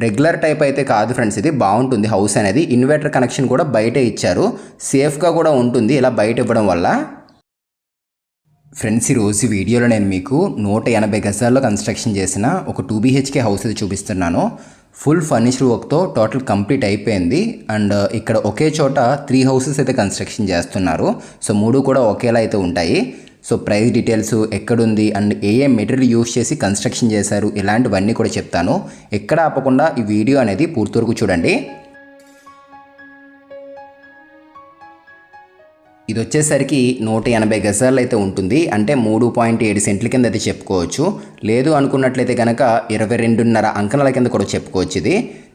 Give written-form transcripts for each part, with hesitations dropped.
Regular type అయితే కాదు friends, ఇది బాగుంటుంది హౌస్ అనేది. ఇన్వర్టర్ కనెక్షన్ కూడా బయటే ఇచ్చారు, సేఫ్గా కూడా ఉంటుంది ఇలా బయట ఇవ్వడం వల్ల. ఫ్రెండ్స్, ఈరోజు వీడియోలో నేను మీకు 180 గజాల్లో కన్స్ట్రక్షన్ చేసిన ఒక 2 BHK హౌస్ అయితే చూపిస్తున్నాను. ఫుల్ ఫర్నిచర్ వర్క్తో టోటల్ కంప్లీట్ అయిపోయింది. అండ్ ఇక్కడ ఒకే చోట 3 హౌసెస్ అయితే కన్స్ట్రక్షన్ చేస్తున్నారు. సో 3 కూడా ఒకేలా అయితే ఉంటాయి. సో ప్రైస్ డీటెయిల్స్, ఎక్కడుంది అండ్ ఏ మెటీరియల్ యూస్ చేసి కన్స్ట్రక్షన్ చేశారు, ఇలాంటివన్నీ కూడా చెప్తాను. ఎక్కడ ఆపకుండా ఈ వీడియో అనేది పూర్తి వరకు చూడండి. ఇది వచ్చేసరికి 180 గజాలు అయితే ఉంటుంది, అంటే 3.7 సెంట్ల కింద అయితే చెప్పుకోవచ్చు. లేదు అనుకున్నట్లయితే కనుక 22.5 అంకణాల కింద కూడా చెప్పుకోవచ్చు. ఇది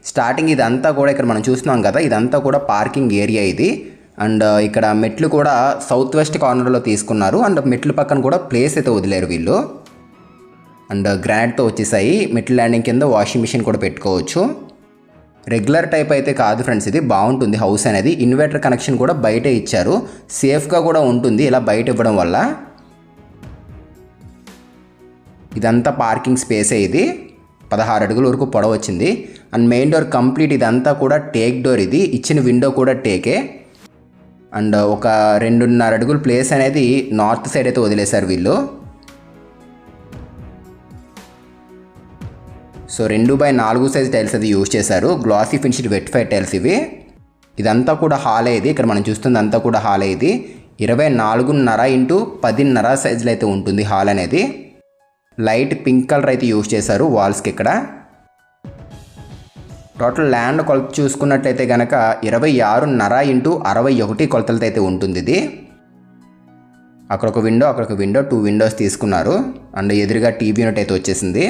స్టార్టింగ్ ఇదంతా కూడా ఇక్కడ మనం చూస్తున్నాం కదా, ఇదంతా కూడా పార్కింగ్ ఏరియా ఇది. అండ్ ఇక్కడ మెట్లు కూడా సౌత్ వెస్ట్ కార్నర్లో తీసుకున్నారు. అండ్ మెట్ల పక్కన కూడా ప్లేస్ అయితే వదిలేరు వీళ్ళు. అండ్ గ్రానైట్తో వచ్చేసాయి. మెట్ల ల్యాండింగ్ కింద వాషింగ్ మిషన్ కూడా పెట్టుకోవచ్చు. రెగ్యులర్ టైప్ అయితే కాదు ఫ్రెండ్స్, ఇది బాగుంటుంది హౌస్ అనేది. ఇన్వర్టర్ కనెక్షన్ కూడా బయటే ఇచ్చారు, సేఫ్గా కూడా ఉంటుంది ఇలా బయట ఇవ్వడం వల్ల. ఇదంతా పార్కింగ్ స్పేసే. ఇది 16 అడుగుల వరకు పొడవు వచ్చింది. అండ్ మెయిన్ డోర్ కంప్లీట్ ఇదంతా కూడా టేక్ డోర్. ఇది ఇచ్చిన విండో కూడా టేకే. అండ్ ఒక 2.5 అడుగుల ప్లేస్ అనేది నార్త్ సైడ్ అయితే వదిలేశారు వీళ్ళు. సో 2x4 సైజ్ టైల్స్ అది యూజ్ చేశారు. Glossy finished wet fire tiles ఇవి. ఇదంతా కూడా హాలే. ఇది ఇక్కడ మనం చూస్తుంది అంతా కూడా హాలే. ఇది 24.5 x 10.5 సైజులో అయితే ఉంటుంది హాల్ అనేది. లైట్ పింక్ కలర్ అయితే యూజ్ చేశారు వాల్స్కి. ఇక్కడ టోటల్ ల్యాండ్ కొలత చూసుకున్నట్లయితే కనుక 26.5 x 61 కొలతలతో అయితే ఉంటుంది ఇది. అక్కడ ఒక విండో, అక్కడ ఒక విండో, 2 విండోస్ తీసుకున్నారు. అండ్ ఎదురుగా టీవీ యూనిట్ అయితే వచ్చేసింది.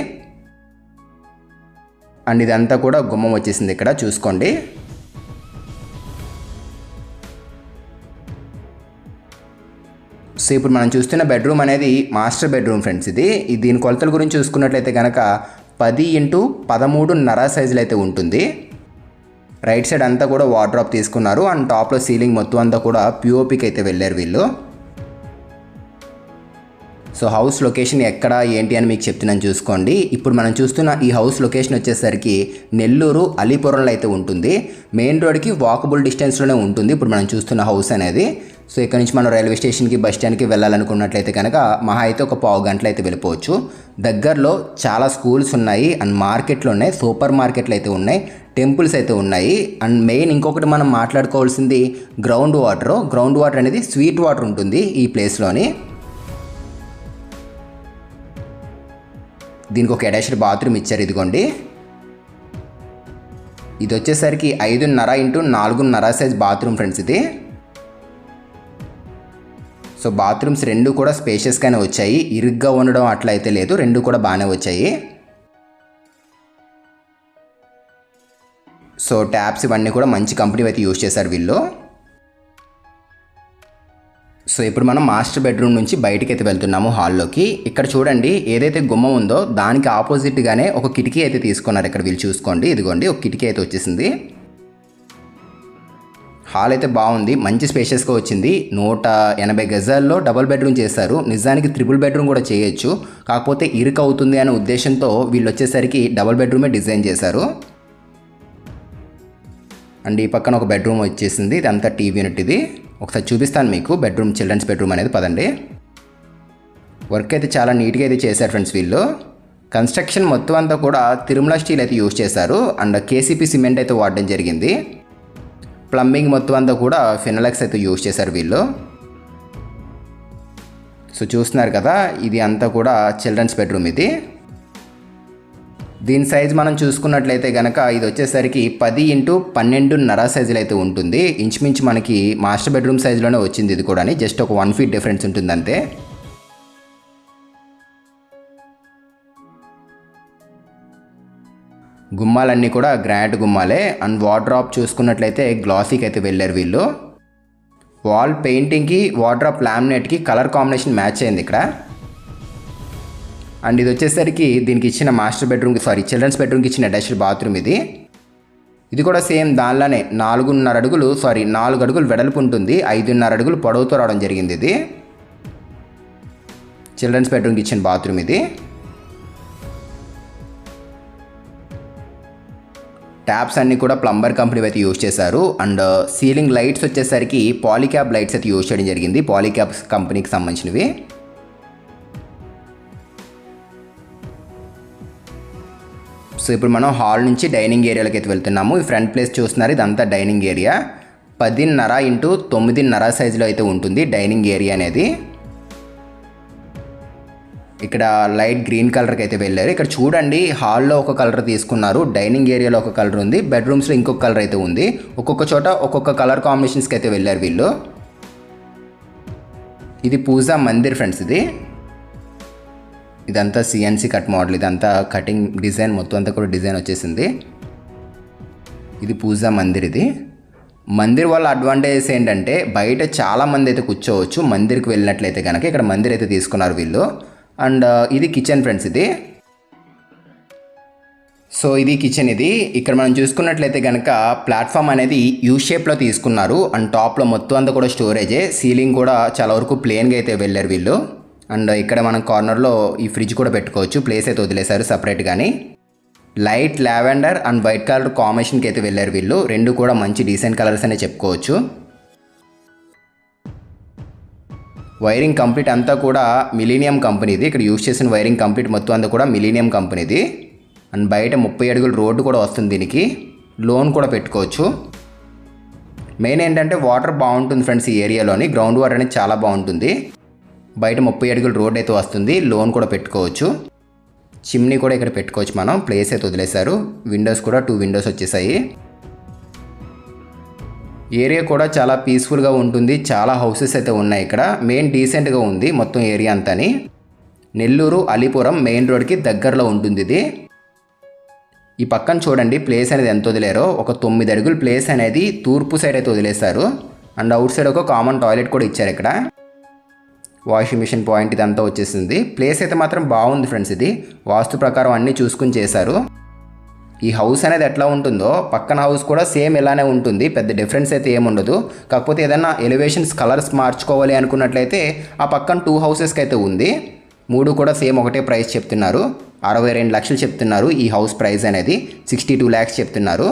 అండ్ ఇదంతా కూడా గుమ్మం వచ్చేసింది ఇక్కడ చూసుకోండి. సో ఇప్పుడు మనం చూస్తున్న బెడ్రూమ్ అనేది మాస్టర్ బెడ్రూమ్ ఫ్రెండ్స్. ఇది దీని కొలతల గురించి చూసుకున్నట్లయితే కనుక 10 x 13.5 సైజులు అయితే ఉంటుంది. రైట్ సైడ్ అంతా కూడా వార్డ్రోబ్ తీసుకున్నారు. అండ్ టాప్లో సీలింగ్ మొత్తం అంతా కూడా పిఓపికి అయితే వెళ్ళారు వీళ్ళు. సో హౌస్ లొకేషన్ ఎక్కడ ఏంటి అని మీకు చెప్తున్నాను చూసుకోండి. ఇప్పుడు మనం చూస్తున్న ఈ హౌస్ లొకేషన్ వచ్చేసరికి నెల్లూరు అలీపురంలో అయితే ఉంటుంది. మెయిన్ రోడ్కి వాకబుల్ డిస్టెన్స్లోనే ఉంటుంది ఇప్పుడు మనం చూస్తున్న హౌస్ అనేది. సో ఇక్కడ నుంచి మనం రైల్వే స్టేషన్కి, బస్ స్టాండ్కి వెళ్ళాలనుకున్నట్లయితే కనుక మహా అయితే ఒక పావు గంటలో అయితే వెళ్ళిపోవచ్చు. దగ్గరలో చాలా స్కూల్స్ ఉన్నాయి. అండ్ మార్కెట్లు ఉన్నాయి, సూపర్ మార్కెట్లు అయితే ఉన్నాయి, టెంపుల్స్ అయితే ఉన్నాయి. అండ్ మెయిన్ ఇంకొకటి మనం మాట్లాడుకోవాల్సింది గ్రౌండ్ వాటర్. గ్రౌండ్ వాటర్ అనేది స్వీట్ వాటర్ ఉంటుంది ఈ ప్లేస్లోని. దీనికి ఒక అటాచ్డ్ బాత్రూమ్ ఇచ్చారు. ఇదిగోండి, ఇది వచ్చేసరికి 5.5 x 4.5 సైజ్ బాత్రూమ్ ఫ్రెండ్స్ ఇది. సో బాత్రూమ్స్ 2 కూడా స్పేషియస్గానే వచ్చాయి, ఇరుగ్గా ఉండడం అట్లా అయితే లేదు, 2 కూడా బాగానే వచ్చాయి. సో ట్యాప్స్ ఇవన్నీ కూడా మంచి కంపెనీ అయితే యూజ్ చేశారు వీళ్ళు. సో ఇప్పుడు మనం మాస్టర్ బెడ్రూమ్ నుంచి బయటికి అయితే వెళ్తున్నాము హాల్లోకి. ఇక్కడ చూడండి, ఏదైతే గుమ్మం ఉందో దానికి ఆపోజిట్గానే ఒక కిటికీ అయితే తీసుకున్నారు ఇక్కడ వీళ్ళు చూసుకోండి. ఇదిగోండి, ఒక కిటికీ అయితే వచ్చేసింది. హాల్ అయితే బాగుంది, మంచి స్పేషియస్గా వచ్చింది. 180 గజాల్లో డబుల్ బెడ్రూమ్ చేశారు. నిజానికి ట్రిపుల్ బెడ్రూమ్ కూడా చేయొచ్చు, కాకపోతే ఇరుకు అవుతుంది అనే ఉద్దేశంతో వీళ్ళు వచ్చేసరికి డబుల్ బెడ్రూమే డిజైన్ చేశారు. అండ్ ఈ పక్కన ఒక బెడ్రూమ్ వచ్చేసింది. ఇదంతా టీవీ యూనిట్. ఇది ఒకసారి చూపిస్తాను మీకు బెడ్రూమ్, చిల్డ్రన్స్ బెడ్రూమ్ అనేది. పదండి. వర్క్ అయితే చాలా నీట్గా అయితే చేశారు ఫ్రెండ్స్ వీళ్ళు. కన్స్ట్రక్షన్ మొత్తం అంతా కూడా తిరుమల స్టీల్ అయితే యూజ్ చేశారు. అండ్ కేసీపీ సిమెంట్ అయితే వాడడం జరిగింది. ప్లంబింగ్ మొత్తం అంతా కూడా ఫినోలెక్స్ అయితే యూజ్ చేశారు వీళ్ళు. సో చూస్తున్నారు కదా, ఇది అంతా కూడా చిల్డ్రన్స్ బెడ్రూమ్. ఇది దీని సైజ్ మనం చూసుకున్నట్లయితే కనుక ఇది వచ్చేసరికి 10 x 12.5 సైజులు అయితే ఉంటుంది. ఇంచుమించు మనకి మాస్టర్ బెడ్రూమ్ సైజులోనే వచ్చింది. ఇది కూడా జస్ట్ ఒక 1 ఫీట్ డిఫరెన్స్ ఉంటుంది అంతే. గుమ్మాలన్నీ కూడా గ్రానైట్ గుమ్మాలే. అండ్ వార్డ్రోబ్ చూసుకున్నట్లయితే గ్లాసీకి అయితే వెళ్ళారు వీళ్ళు. వాల్ పెయింటింగ్కి, వార్డ్రోబ్ లామినేట్కి కలర్ కాంబినేషన్ మ్యాచ్ అయింది ఇక్కడ. అండ్ ఇది వచ్చేసరికి దీనికి ఇచ్చిన మాస్టర్ బెడ్రూమ్కి, చిల్డ్రన్స్ బెడ్రూమ్కి ఇచ్చిన అటాచ్డ్ బాత్రూమ్ ఇది. ఇది కూడా సేమ్ దానిలోనే 4.5 అడుగులు 4 అడుగులు వెడల్పు ఉంటుంది, 5.5 అడుగులు పొడవుతో రావడం జరిగింది. ఇది చిల్డ్రన్స్ బెడ్రూమ్కి ఇచ్చిన బాత్రూమ్ ఇది. ట్యాప్స్ అన్నీ కూడా ప్లంబర్ కంపెనీ అయితే యూజ్ చేశారు. అండ్ సీలింగ్ లైట్స్ వచ్చేసరికి పాలీక్యాబ్ లైట్స్ అయితే యూజ్ చేయడం జరిగింది, పాలీక్యాబ్ కంపెనీకి సంబంధించినవి. సో ఇప్పుడు మనం హాల్ నుంచి డైనింగ్ ఏరియాలోకి అయితే వెళ్తున్నాము. ఈ ఫ్రంట్ ప్లేస్ చూస్తున్నారు, ఇదంతా డైనింగ్ ఏరియా. 10.5 ఇంటూ 9.5 సైజులో అయితే ఉంటుంది డైనింగ్ ఏరియా అనేది. ఇక్కడ లైట్ గ్రీన్ కలర్కి అయితే వెళ్ళారు. ఇక్కడ చూడండి, హాల్లో ఒక కలర్ తీసుకున్నారు, డైనింగ్ ఏరియాలో ఒక కలర్ ఉంది, బెడ్రూమ్స్లో ఇంకొక కలర్ అయితే ఉంది. ఒక్కొక్క చోట ఒక్కొక్క కలర్ కాంబినేషన్స్కి అయితే వెళ్ళారు వీళ్ళు. ఇది పూజా మందిర్ ఫ్రెండ్స్. ఇదంతా సిఎన్సి కట్ మోడల్, ఇదంతా కటింగ్ డిజైన్ మొత్తం అంతా కూడా డిజైన్ వచ్చేసింది. ఇది పూజా మందిర్. ఇది మందిర్ వల్ల అడ్వాంటేజెస్ ఏంటంటే బయట చాలామంది అయితే కూర్చోవచ్చు మందిర్కి వెళ్ళినట్లయితే కనుక. ఇక్కడ మందిర్ అయితే తీసుకున్నారు వీళ్ళు. అండ్ ఇది కిచెన్ ఫ్రెండ్స్. ఇది సో ఇది కిచెన్. ఇది ఇక్కడ మనం చూసుకున్నట్లయితే కనుక ప్లాట్ఫామ్ అనేది యూ షేప్లో తీసుకున్నారు. అండ్ టాప్లో మొత్తం అంతా కూడా స్టోరేజే. సీలింగ్ కూడా చాలా వరకు ప్లెయిన్గా అయితే వెళ్ళారు వీళ్ళు. అండ్ ఇక్కడ మనం కార్నర్లో ఈ ఫ్రిడ్జ్ కూడా పెట్టుకోవచ్చు, ప్లేస్ అయితే వదిలేశారు సపరేట్గాని. Light lavender and white colour కాంబినేషన్కి అయితే వెళ్ళారు వీళ్ళు. రెండు కూడా మంచి డీసెంట్ కలర్స్ అనే చెప్పుకోవచ్చు. వైరింగ్ కంప్లీట్ అంతా కూడా మిలీనియం కంపెనీది. ఇక్కడ యూజ్ చేసిన వైరింగ్ కంప్లీట్ మొత్తం అంతా కూడా మిలీనియం కంపెనీది. అండ్ బయట 30 అడుగుల రోడ్డు కూడా వస్తుంది దీనికి. లోన్ కూడా పెట్టుకోవచ్చు. మెయిన్ ఏంటంటే వాటర్ బాగుంటుంది ఫ్రెండ్స్ ఈ ఏరియాలోని. గ్రౌండ్ వాటర్ అనేది చాలా బాగుంటుంది. బయట 30 అడుగుల రోడ్ అయితే వస్తుంది, లోన్ కూడా పెట్టుకోవచ్చు. చిమ్నీ కూడా ఇక్కడ పెట్టుకోవచ్చు మనం, ప్లేస్ అయితే వదిలేశారు. విండోస్ కూడా 2 విండోస్ వచ్చేసాయి. ఏరియా కూడా చాలా పీస్ఫుల్గా ఉంటుంది. చాలా హౌసెస్ అయితే ఉన్నాయి ఇక్కడ. మెయిన్ డీసెంట్గా ఉంది మొత్తం ఏరియా అంతాని. నెల్లూరు అలీపురం మెయిన్ రోడ్కి దగ్గరలో ఉంటుంది ఇది. ఈ పక్కన చూడండి ప్లేస్ అనేది ఎంత వదిలేరో. ఒక 9 అడుగుల ప్లేస్ అనేది తూర్పు సైడ్ అయితే వదిలేశారు. అండ్ అవుట్ సైడ్ ఒక కామన్ టాయిలెట్ కూడా ఇచ్చారు. ఇక్కడ వాషింగ్ మిషన్ పాయింట్ ఇదంతా వచ్చేసింది. ప్లేస్ అయితే మాత్రం బాగుంది ఫ్రెండ్స్. ఇది వాస్తు ప్రకారం అన్నీ చూసుకుని చేశారు. ఈ హౌస్ అనేది ఎట్లా ఉంటుందో పక్కన హౌస్ కూడా సేమ్ ఇలానే ఉంటుంది, పెద్ద డిఫరెన్స్ అయితే ఏముండదు. కాకపోతే ఏదైనా ఎలివేషన్స్ కలర్స్ మార్చుకోవాలి అనుకున్నట్లయితే ఆ పక్కన 2 హౌసెస్కి అయితే ఉంది. 3 కూడా సేమ్ ఒకటే ప్రైస్ చెప్తున్నారు. 62 లక్షలు చెప్తున్నారు ఈ హౌస్ ప్రైస్ అనేది. 62 lakhs చెప్తున్నారు.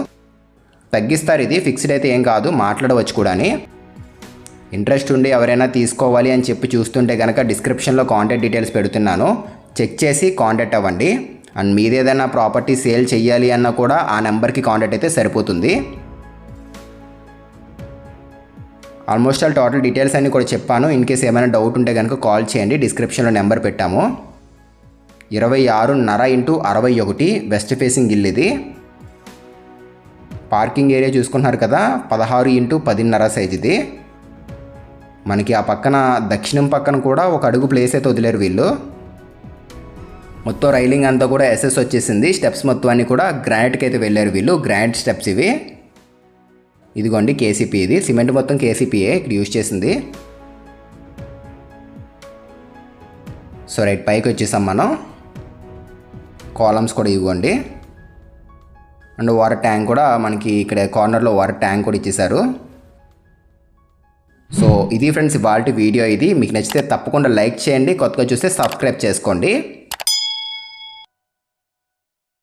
తగ్గిస్తారు, ఇది ఫిక్స్డ్ అయితే ఏం కాదు, మాట్లాడవచ్చు కూడా. ఇంట్రెస్ట్ ఉండి ఎవరైనా తీసుకోవాలి అని చెప్పి చూస్తుంటే కనుక డిస్క్రిప్షన్లో కాంటాక్ట్ డీటెయిల్స్ పెడుతున్నాను, చెక్ చేసి కాంటాక్ట్ అవ్వండి. అండ్ మీది ఏదైనా ప్రాపర్టీ సేల్ చేయాలి అన్నా కూడా ఆ నెంబర్కి కాంటాక్ట్ అయితే సరిపోతుంది. ఆల్మోస్ట్ ఆల్ టోటల్ డీటెయిల్స్ అన్నీ కూడా చెప్పాను. ఇన్ కేస్ ఏమైనా డౌట్ ఉంటే కనుక కాల్ చేయండి, డిస్క్రిప్షన్లో నెంబర్ పెట్టాము. 26.5 ఇంటూ 61 వెస్ట్ ఫేసింగ్ ఇల్లు ఇది. పార్కింగ్ ఏరియా చూసుకుంటున్నారు కదా, 16 ఇంటూ 10.5 సైజ్ ఇది. మనకి ఆ పక్కన దక్షిణం పక్కన కూడా ఒక అడుగు ప్లేస్ అయితే వదిలేరు వీళ్ళు. మొత్తం రైలింగ్ అంతా కూడా ఎస్ఎస్ వచ్చేసింది. స్టెప్స్ మొత్తం అన్నీ కూడా గ్రానైట్కి అయితే వెళ్ళారు వీళ్ళు. గ్రానైట్ స్టెప్స్ ఇవి. ఇదిగోండి కేసీపీ. ఇది సిమెంట్ మొత్తం కేసీపీయే ఇక్కడ యూజ్ చేసింది. సో రైట్ పైకి వచ్చేసాం మనం. కాలమ్స్ కూడా ఇవ్వండి. అండ్ వాటర్ ట్యాంక్ కూడా మనకి ఇక్కడ కార్నర్లో వాటర్ ట్యాంక్ కూడా ఇచ్చేసారు. సో ఇది ఫ్రెండ్స్ ఇవాల్టి వీడియో. ఇది మీకు నచ్చితే తప్పకుండా లైక్ చేయండి, కొత్తగా చూస్తే సబ్స్క్రైబ్ చేసుకోండి.